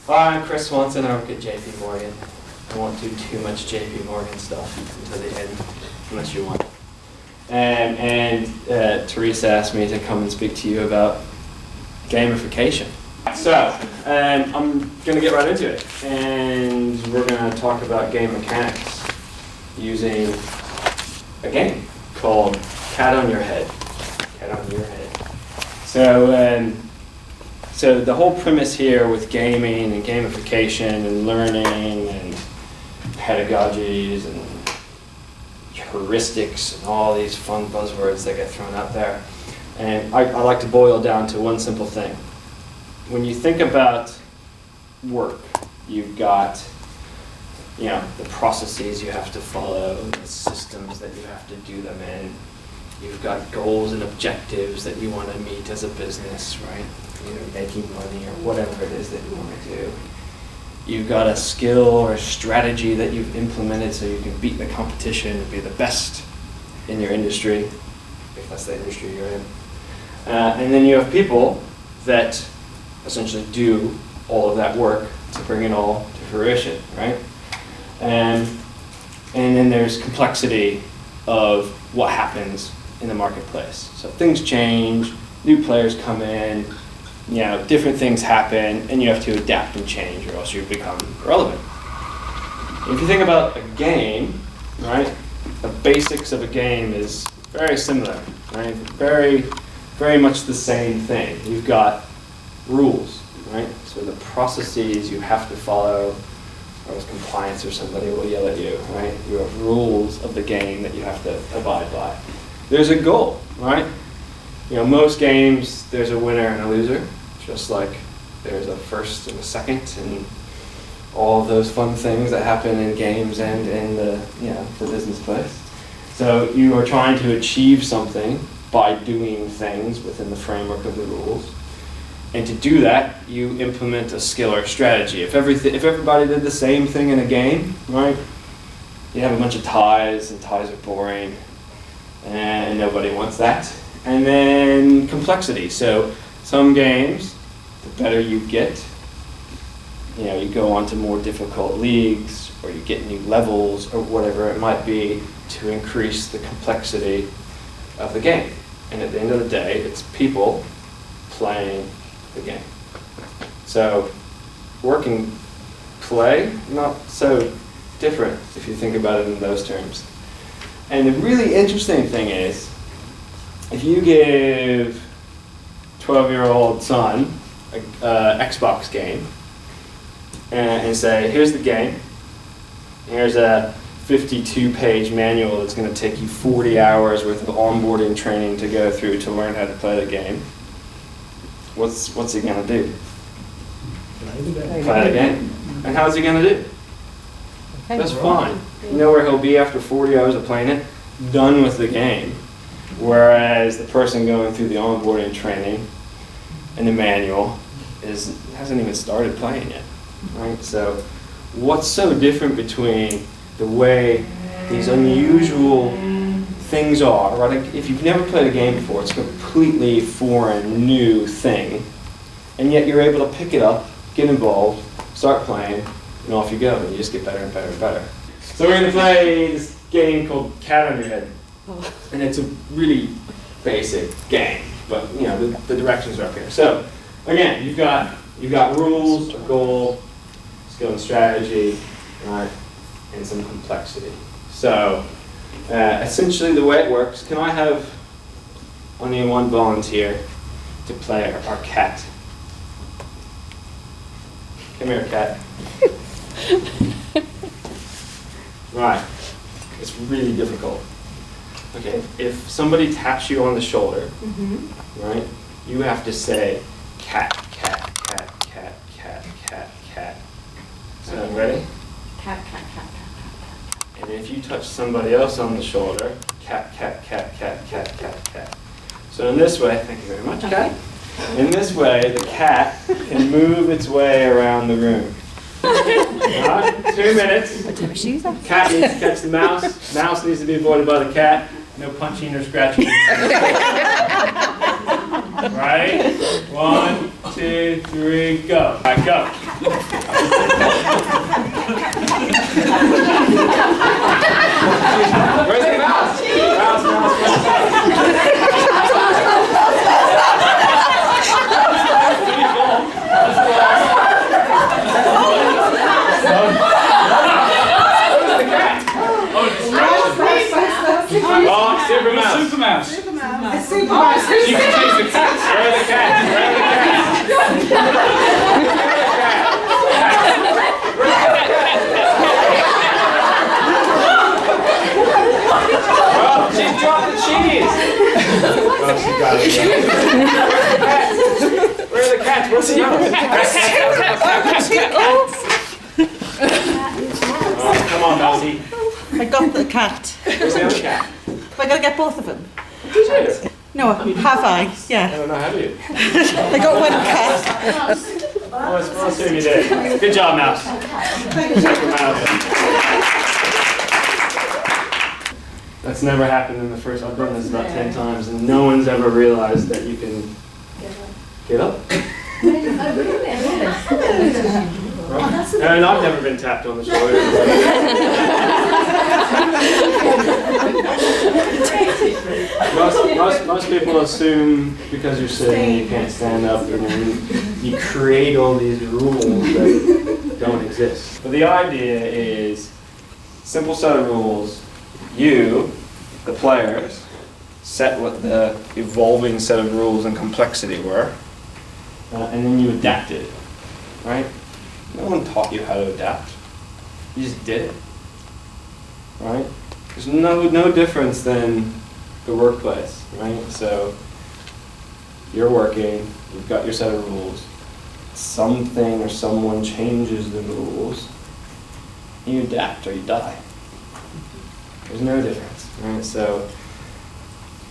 Hi, I'm Chris Swanson. I work at JP Morgan. I won't do too much JP Morgan stuff until the end, unless you want. And Teresa asked me to come and speak to you about gamification. So, I'm going to get right into it. And we're going to talk about game mechanics using a game called Cat on Your Head. Cat on Your Head. So the whole premise here with gaming and gamification and learning and pedagogies and heuristics and all these fun buzzwords that get thrown out there. And I like to boil down to one simple thing. When you think about work, you've got, the processes you have to follow, the systems that you have to do them in. You've got goals and objectives that you want to meet as a business, right? Making money or whatever it is that you want to do. You've got a skill or a strategy that you've implemented so you can beat the competition and be the best in your industry, if that's the industry you're in. And then you have people that essentially do all of that work to bring it all to fruition, right? And then there's complexity of what happens in the marketplace. So things change, new players come in, different things happen, and you have to adapt and change or else you become irrelevant. If you think about a game, right, the basics of a game is very similar, right? Very, very much the same thing. You've got rules, right? So the processes you have to follow, or as compliance or somebody will yell at you, right? You have rules of the game that you have to abide by. There's a goal, right? Most games, there's a winner and a loser, just like there's a first and a second, and all of those fun things that happen in games and in the business place. So you are trying to achieve something by doing things within the framework of the rules. And to do that, you implement a skill or strategy. If everybody did the same thing in a game, right, you have a bunch of ties, and ties are boring, and nobody wants that. And then complexity. So some games, the better you get, you go on to more difficult leagues, or you get new levels, or whatever it might be, to increase the complexity of the game. And at the end of the day, it's people playing the game. So work and play, not so different if you think about it in those terms. And the really interesting thing is, if you give 12-year-old son an Xbox game and say, here's the game, here's a 52-page manual that's going to take you 40 hours worth of onboarding training to go through to learn how to play the game, what's he going to do? Play the game. And how's he going to do? That's fine. You know where he'll be after 40 hours of playing it? Done with the game. Whereas the person going through the onboarding training and the manual hasn't even started playing yet, right? So what's so different between the way these unusual things are, right? If you've never played a game before, it's a completely foreign, new thing, and yet you're able to pick it up, get involved, start playing, and off you go, and you just get better and better and better. So we're going to play this game called Cat on Your Head. And it's a really basic game, but the directions are up here. So again, you've got rules, a goal, skill and strategy, right, and some complexity. So essentially the way it works, can I have only one volunteer to play our cat? Come here, cat. Right, it's really difficult. Okay, if somebody taps you on the shoulder, right, you have to say cat, cat, cat, cat, cat, cat, cat. So ready? Cat, cat, cat, cat, cat, cat. And if you touch somebody else on the shoulder, cat, cat, cat, cat, cat, cat, cat. So in this way, thank you very much, cat. In this way, the cat can move its way around the room. Right, 2 minutes. Take my shoes off. Cat needs to catch the mouse. Mouse needs to be avoided by the cat. No punching or scratching. Right? 1, 2, 3, go. All right, go. Where's the mouse? Mouse, mouse, mouse. Where's the cat? Oh, Super mouse. Super mouse. It's super mouse. You can chase the cats. Where are the cats? Where are the cats? Oh, she dropped the cheese. Oh, she got it. Where are the cats? Where's the mouse? Oh, come on, Mousy. I got the cat. Where's the other cat? Have I got to get both of them? Did you? No, have I? I Yeah. don't know, have you? I got one cat. Well, let's assume you did. Good job, Mouse. Super Mouse. That's never happened in the first, I've done this about 10 times, and no one's ever realized that you can get up. And I've never been tapped on the shoulder. Most people assume because you're sitting you can't stand up, and then you create all these rules that don't exist. But the idea is simple set of rules. You, the players, set what the evolving set of rules and complexity were, and then you adapted, right? No one taught you how to adapt. You just did it, right? There's no difference than the workplace, right? So you're working, you've got your set of rules, something or someone changes the rules, you adapt or you die. There's no difference, right? So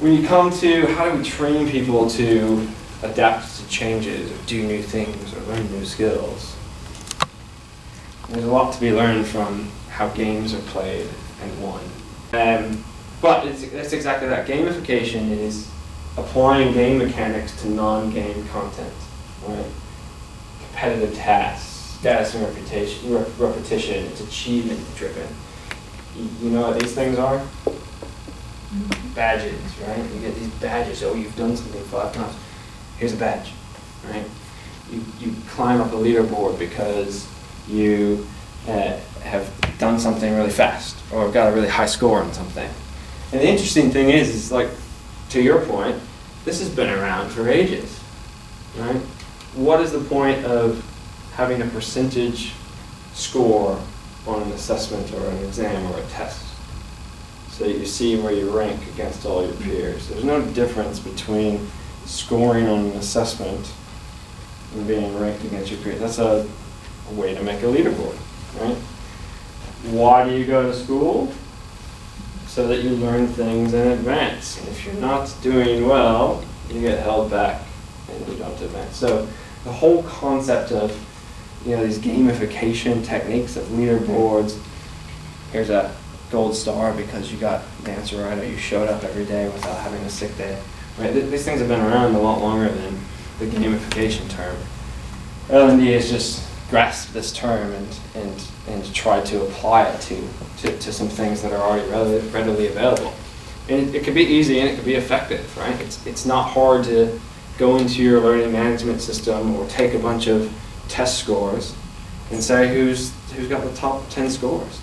when you come to how do we train people to adapt to changes or do new things or learn new skills, there's a lot to be learned from how games are played and won. But that's exactly that. Gamification is applying game mechanics to non-game content, right? Competitive tasks, status and repetition, it's achievement driven. You know what these things are? Badges, right? You get these badges. Oh, you've done something 5 times. Here's a badge, right? You climb up a leaderboard because you have done something really fast or got a really high score on something. And the interesting thing is like, to your point, this has been around for ages, right? What is the point of having a percentage score on an assessment or an exam or a test so that you see where you rank against all your peers? There's no difference between scoring on an assessment and being ranked against your peers. That's a way to make a leaderboard, right? Why do you go to school? So that you learn things in advance. And if you're not doing well, you get held back and you don't advance. So the whole concept of these gamification techniques of leaderboards, here's a gold star because you got the answer right or you showed up every day without having a sick day. Right? These things have been around a lot longer than the gamification term. L&D has just grasped this term and tried to apply it to some things that are already readily available. And it could be easy and it could be effective, right? It's not hard to go into your learning management system or take a bunch of test scores and say who's got the top 10 scores.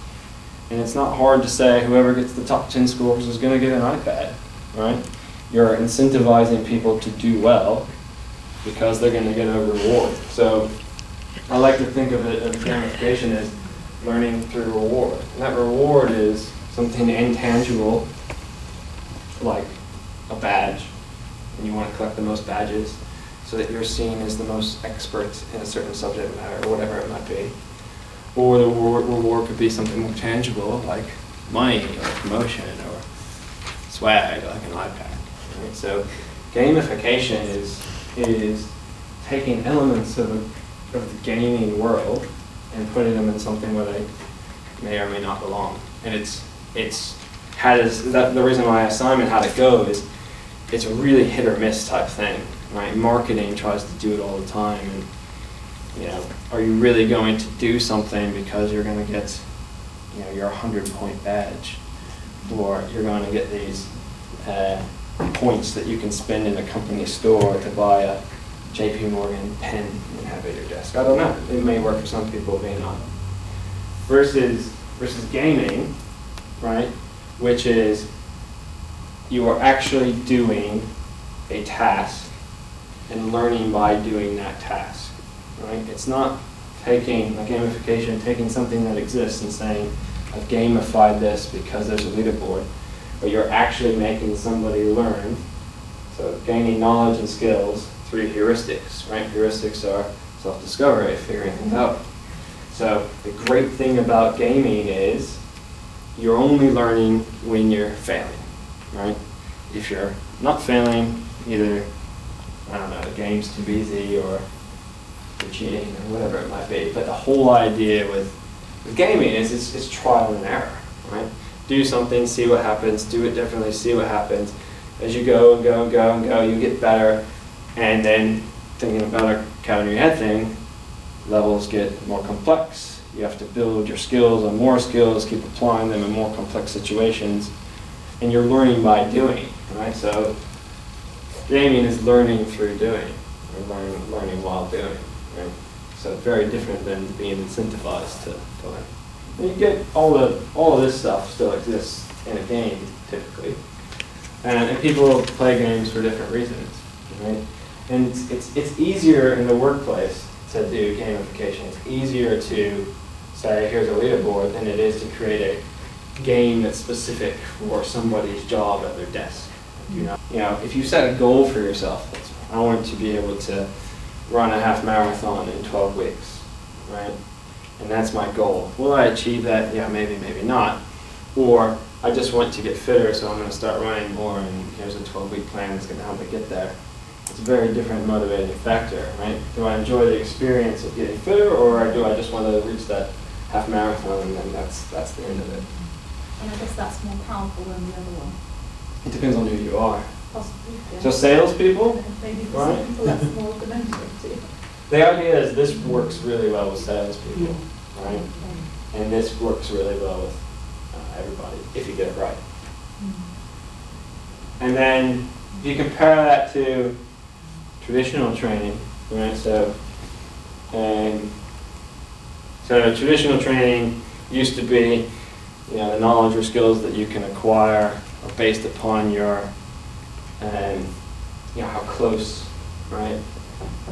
And it's not hard to say whoever gets the top 10 scores is going to get an iPad, right? You're incentivizing people to do well because they're going to get a reward. So I like to think of it as gamification as learning through reward. And that reward is something intangible, like a badge, and you want to collect the most badges so that you're seen as the most expert in a certain subject matter or whatever it might be. Or the reward could be something more tangible, like money or promotion or swag, like an iPad. Right? So gamification is taking elements of the gaming world and putting them in something where they may or may not belong. And the reason why Simon had it go is it's a really hit or miss type thing, right? Marketing tries to do it all the time, are you really going to do something because you're going to get, your 100-point badge, or you're going to get these points that you can spend in a company store to buy a JP Morgan pen and have it at your desk. I don't know. It may work for some people, it may not. Versus gaming, right? Which is you are actually doing a task and learning by doing that task, right? It's not taking a gamification, taking something that exists and saying, I've gamified this because there's a leaderboard, but you're actually making somebody learn. So gaining knowledge and skills through heuristics, right? Heuristics are self-discovery, figuring things out. So the great thing about gaming is you're only learning when you're failing, right? If you're not failing, either, I don't know, the game's too easy or you're cheating or whatever it might be. But the whole idea with gaming is it's trial and error, right? Do something, see what happens, do it differently, see what happens. As you go and go and go and go, you get better. And then thinking about a cat in your head thing, levels get more complex. You have to build your skills on more skills, keep applying them in more complex situations. And you're learning by doing, right? So gaming is learning through doing, or learning while doing, right? So very different than being incentivized to learn. And you get all of this stuff still exists in a game typically, and people play games for different reasons, right? And it's easier in the workplace to do gamification. It's easier to say, here's a leaderboard, than it is to create a game that's specific for somebody's job at their desk. If you set a goal for yourself, I want to be able to run a half marathon in 12 weeks, right? And that's my goal. Will I achieve that? Yeah, maybe, maybe not. Or I just want to get fitter, so I'm going to start running more, and here's a 12-week plan that's going to help me get there. It's a very different motivating factor, right? Do I enjoy the experience of getting fitter, or do I just want to reach that half marathon and then that's the end of it? And I guess that's more powerful than the other one. It depends on who you are. Possibly, yeah. So salespeople, Maybe for right? some people that's more argumentative too. The idea is this works really well with salespeople, right? And this works really well with everybody if you get it right. And then if you compare that to traditional training, right? So traditional training used to be, the knowledge or skills that you can acquire are based upon your, how close, right?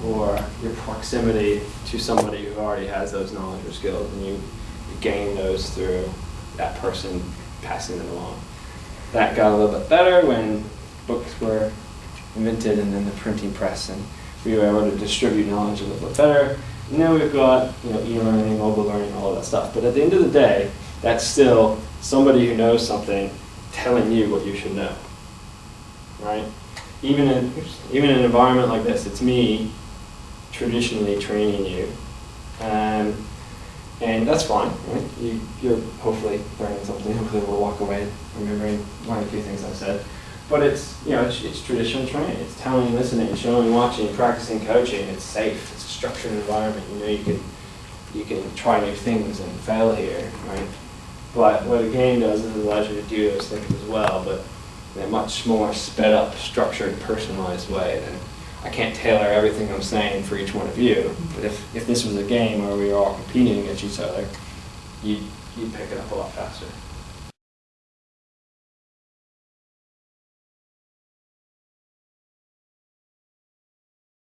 Or your proximity to somebody who already has those knowledge or skills, and you gain those through that person passing them along. That got a little bit better when books were invented and then the printing press, and we were able to distribute knowledge a little bit better. And now we've got e-learning, mobile learning, all of that stuff. But at the end of the day, that's still somebody who knows something telling you what you should know, right? Even in an environment like this, it's me traditionally training you, and that's fine, right? You're hopefully learning something. Hopefully, we'll walk away remembering one or two things I've said. But it's it's traditional training. It's telling, listening, showing, watching, practicing, coaching. It's safe. It's a structured environment. You can try new things and fail here, right? But what a game does is it allows you to do those things as well, but in a much more sped up, structured, personalized way. Than I can't tailor everything I'm saying for each one of you. But if this was a game where we were all competing against each other, you'd pick it up a lot faster.